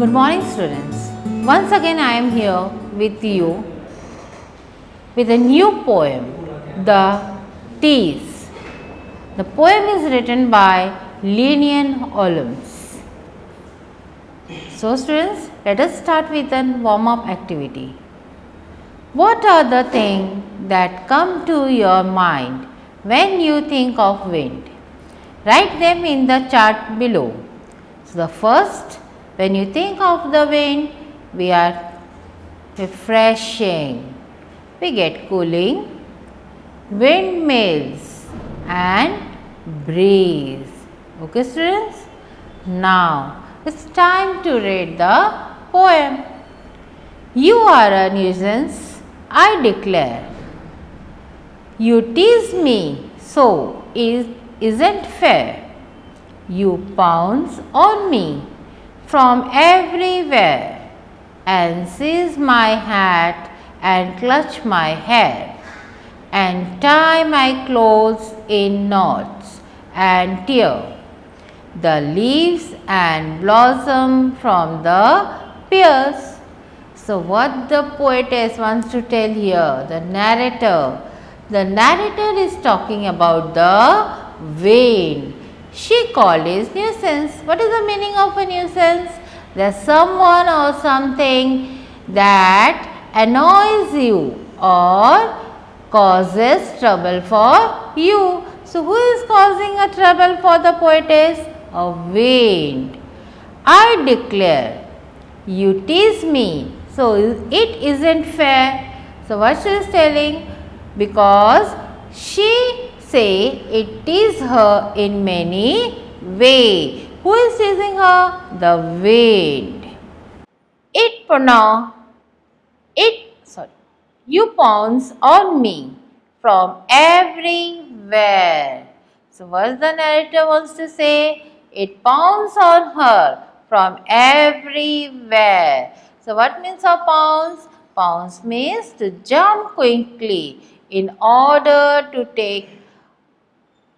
Good morning, students. Once again I am here with you with a new poem, The Teas. The poem is written by Linian Olums. So students, let us start with a warm-up activity. What are the things that come to your mind when you think of wind? Write them in the chart below. So, the first, when you think of the wind, we are refreshing. We get cooling, windmills and breeze. Okay students? Now, it's time to read the poem. You are a nuisance, I declare. You tease me, so it isn't fair. You pounce on me from everywhere and seize my hat and clutch my hair and tie my clothes in knots and tear the leaves and blossom from the pears. So, what the poetess wants to tell here, the narrator is talking about the wind. She called it nuisance. What is the meaning of a nuisance? There's someone or something that annoys you or causes trouble for you. So, who is causing a trouble for the poetess? A wind. I declare, you tease me, so it isn't fair. So, what she is telling? Because she say it tease her in many ways. Who is teasing her? The wind. You pounce on me from everywhere. So, what the narrator wants to say? It pounds on her from everywhere. So, what means a pounce? Pounce means to jump quickly in order to take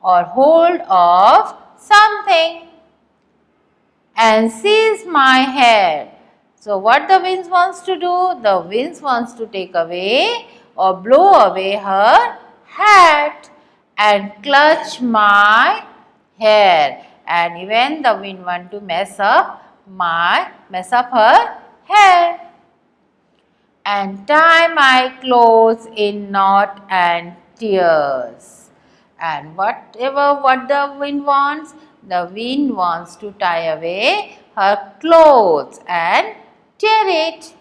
or hold of something and seize my hair. So, what the winds wants to do? The winds wants to take away or blow away her hat and clutch my hair, and even the wind want to mess up her hair and tie my clothes in knot and tears. And what the wind wants? The wind wants to tie away her clothes and tear it.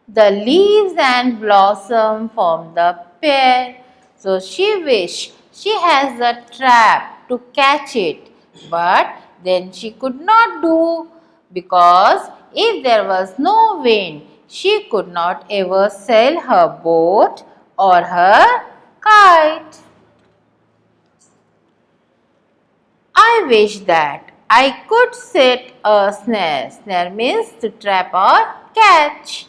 The leaves and blossom form the pear. So she wish she has a trap to catch it, but then she could not do, because if there was no wind, she could not ever sail her boat or her kite. I wish that I could set a snare. Snare means to trap or catch.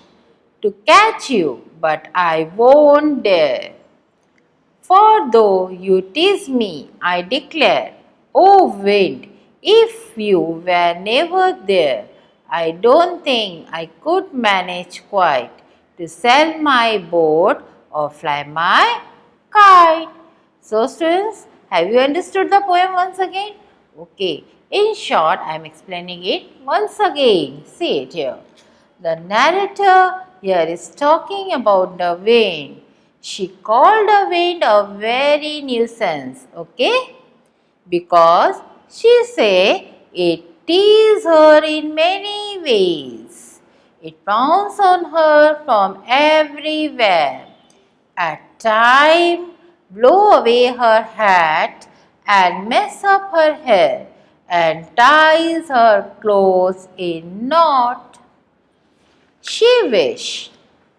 To catch you, but I won't dare. For though you tease me, I declare, O wind, if you were never there, I don't think I could manage quite to sail my boat or fly my kite. So students, have you understood the poem once again? Okay, in short, I am explaining it once again. See it here. The narrator here is talking about the wind. She called the wind a very nuisance, okay? Because she say it teases her in many ways. It pounds on her from everywhere. At times, blow away her hat and mess up her hair and ties her clothes in knot. She wished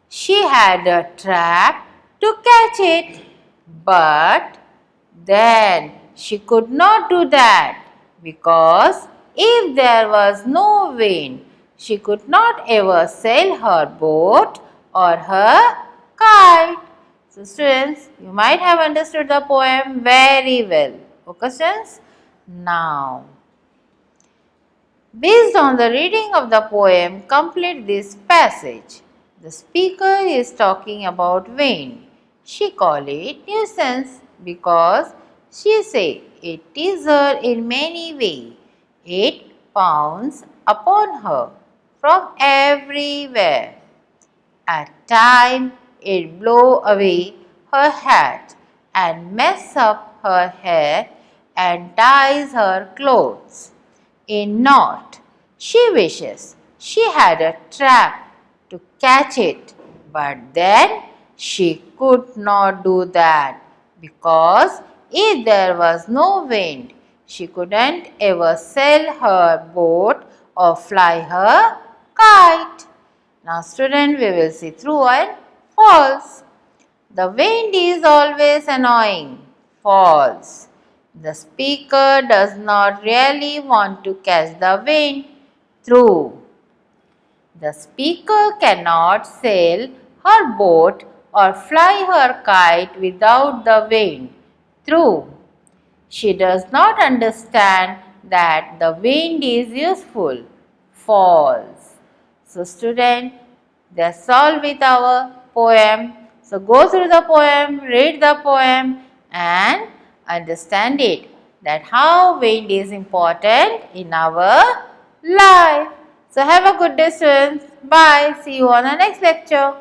she had a trap to catch it, but then she could not do that, because if there was no wind, she could not ever sail her boat or her kite. So students, you might have understood the poem very well. Okay students? Now, Based on the reading of the poem, complete this passage. The speaker is talking about wind. She call it nuisance because she say it teases her in many ways. It pounds upon her from everywhere. At times it blow away her hat and mess up her hair and ties her clothes in knot. She wishes she had a trap to catch it, but then she could not do that because if there was no wind, she couldn't ever sail her boat or fly her kite. Now, student, we will see true and false. The wind is always annoying. False. The speaker does not really want to catch the wind. True. The speaker cannot sail her boat or fly her kite without the wind. True. She does not understand that the wind is useful. False. So student, that's all with our poem. So go through the poem, read the poem and understand it, that how wind is important in our life. So have a good day students. Bye. See you on the next lecture.